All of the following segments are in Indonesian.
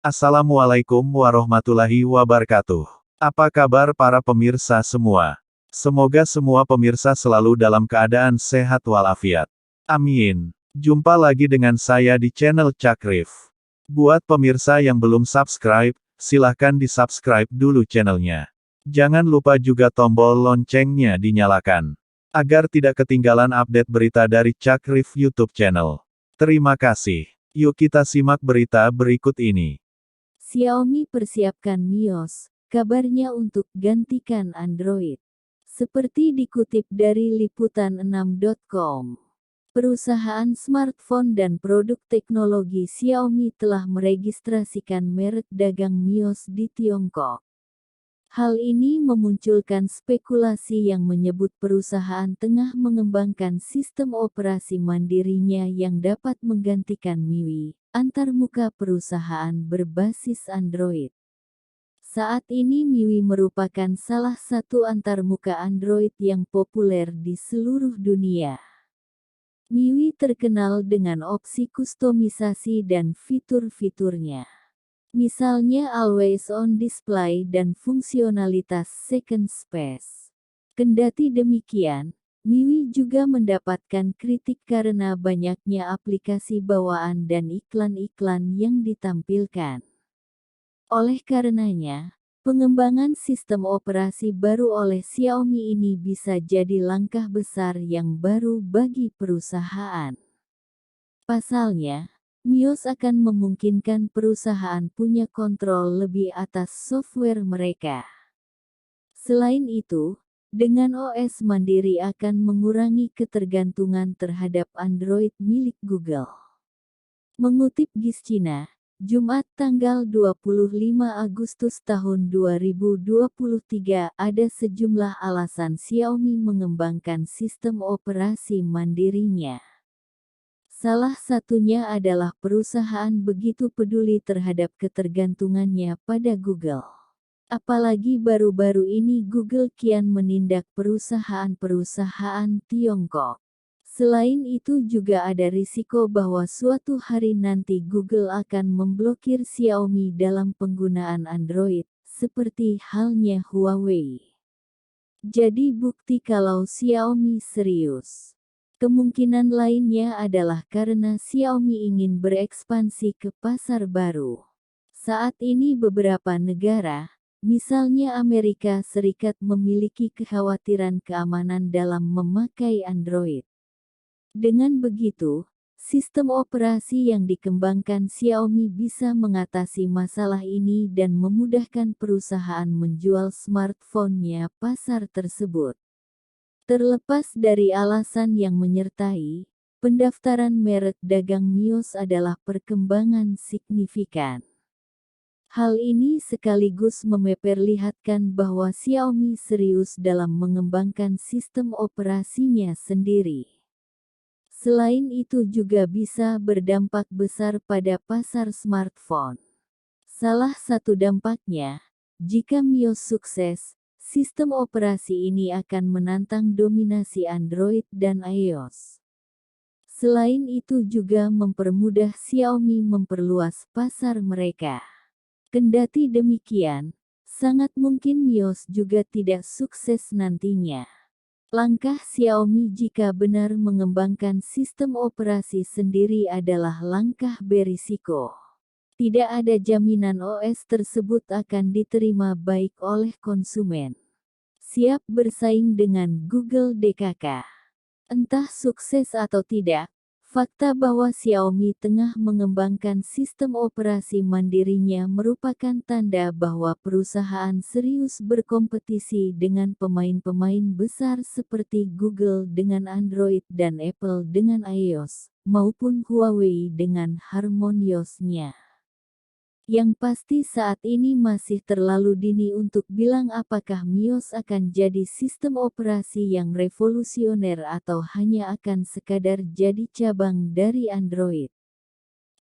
Assalamualaikum warahmatullahi wabarakatuh. Apa kabar para pemirsa semua? Semoga semua pemirsa selalu dalam keadaan sehat walafiat. Amin. Jumpa lagi dengan saya di channel Cakrif. Buat pemirsa yang belum subscribe, silahkan di-subscribe dulu channelnya. Jangan lupa juga tombol loncengnya dinyalakan, agar tidak ketinggalan update berita dari Cakrif YouTube channel. Terima kasih. Yuk kita simak berita berikut ini. Xiaomi persiapkan MIUI, kabarnya untuk gantikan Android. Seperti dikutip dari liputan6.com, perusahaan smartphone dan produk teknologi Xiaomi telah meregistrasikan merek dagang MIUI di Tiongkok. Hal ini memunculkan spekulasi yang menyebut perusahaan tengah mengembangkan sistem operasi mandirinya yang dapat menggantikan MIUI, antarmuka perusahaan berbasis Android. Saat ini MIUI merupakan salah satu antarmuka Android yang populer di seluruh dunia. MIUI terkenal dengan opsi kustomisasi dan fitur-fiturnya. Misalnya Always On Display dan fungsionalitas Second Space. Kendati demikian, MIUI juga mendapatkan kritik karena banyaknya aplikasi bawaan dan iklan-iklan yang ditampilkan. Oleh karenanya, pengembangan sistem operasi baru oleh Xiaomi ini bisa jadi langkah besar yang baru bagi perusahaan. Pasalnya, MIUI akan memungkinkan perusahaan punya kontrol lebih atas software mereka. Selain itu, dengan OS mandiri akan mengurangi ketergantungan terhadap Android milik Google. Mengutip GIS Cina, Jumat tanggal 25 Agustus tahun 2023, ada sejumlah alasan Xiaomi mengembangkan sistem operasi mandirinya. Salah satunya adalah perusahaan begitu peduli terhadap ketergantungannya pada Google. Apalagi baru-baru ini Google kian menindak perusahaan-perusahaan Tiongkok. Selain itu juga ada risiko bahwa suatu hari nanti Google akan memblokir Xiaomi dalam penggunaan Android, seperti halnya Huawei. Jadi bukti kalau Xiaomi serius. Kemungkinan lainnya adalah karena Xiaomi ingin berekspansi ke pasar baru. Saat ini beberapa negara, misalnya Amerika Serikat, memiliki kekhawatiran keamanan dalam memakai Android. Dengan begitu, sistem operasi yang dikembangkan Xiaomi bisa mengatasi masalah ini dan memudahkan perusahaan menjual smartphone-nya pasar tersebut. Terlepas dari alasan yang menyertai, pendaftaran merek dagang MIUI adalah perkembangan signifikan. Hal ini sekaligus memperlihatkan bahwa Xiaomi serius dalam mengembangkan sistem operasinya sendiri. Selain itu juga bisa berdampak besar pada pasar smartphone. Salah satu dampaknya, jika MIUI sukses, sistem operasi ini akan menantang dominasi Android dan iOS. Selain itu juga mempermudah Xiaomi memperluas pasar mereka. Kendati demikian, sangat mungkin MIUI juga tidak sukses nantinya. Langkah Xiaomi jika benar mengembangkan sistem operasi sendiri adalah langkah berisiko. Tidak ada jaminan OS tersebut akan diterima baik oleh konsumen. Siap bersaing dengan Google DKK. Entah sukses atau tidak, fakta bahwa Xiaomi tengah mengembangkan sistem operasi mandirinya merupakan tanda bahwa perusahaan serius berkompetisi dengan pemain-pemain besar seperti Google dengan Android dan Apple dengan iOS, maupun Huawei dengan HarmonyOS-nya. Yang pasti saat ini masih terlalu dini untuk bilang apakah MIUI akan jadi sistem operasi yang revolusioner atau hanya akan sekadar jadi cabang dari Android.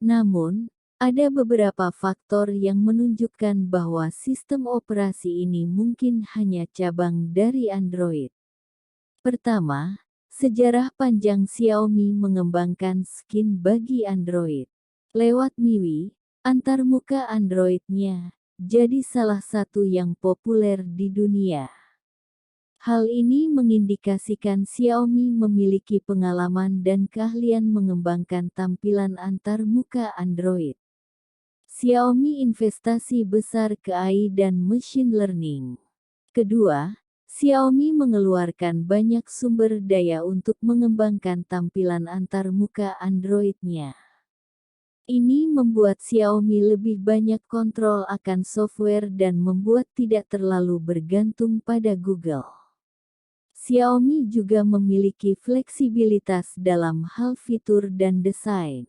Namun, ada beberapa faktor yang menunjukkan bahwa sistem operasi ini mungkin hanya cabang dari Android. Pertama, sejarah panjang Xiaomi mengembangkan skin bagi Android. Lewat MIUI, Antarmuka Android-nya jadi salah satu yang populer di dunia. Hal ini mengindikasikan Xiaomi memiliki pengalaman dan keahlian mengembangkan tampilan antarmuka Android. Xiaomi investasi besar ke AI dan machine learning. Kedua, Xiaomi mengeluarkan banyak sumber daya untuk mengembangkan tampilan antarmuka Android-nya. Ini membuat Xiaomi lebih banyak kontrol akan software dan membuat tidak terlalu bergantung pada Google. Xiaomi juga memiliki fleksibilitas dalam hal fitur dan desain.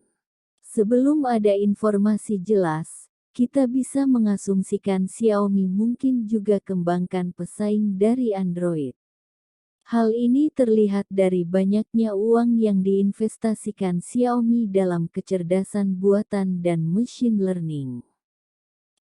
Sebelum ada informasi jelas, kita bisa mengasumsikan Xiaomi mungkin juga kembangkan pesaing dari Android. Hal ini terlihat dari banyaknya uang yang diinvestasikan Xiaomi dalam kecerdasan buatan dan machine learning.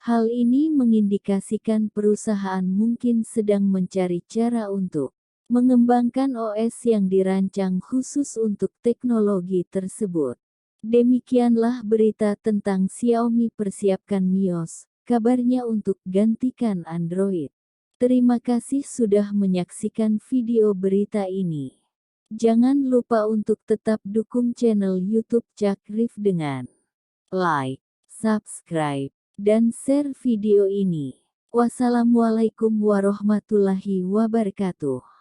Hal ini mengindikasikan perusahaan mungkin sedang mencari cara untuk mengembangkan OS yang dirancang khusus untuk teknologi tersebut. Demikianlah berita tentang Xiaomi persiapkan MIUI, kabarnya untuk gantikan Android. Terima kasih sudah menyaksikan video berita ini. Jangan lupa untuk tetap dukung channel YouTube Cakrif dengan like, subscribe, dan share video ini. Wassalamualaikum warahmatullahi wabarakatuh.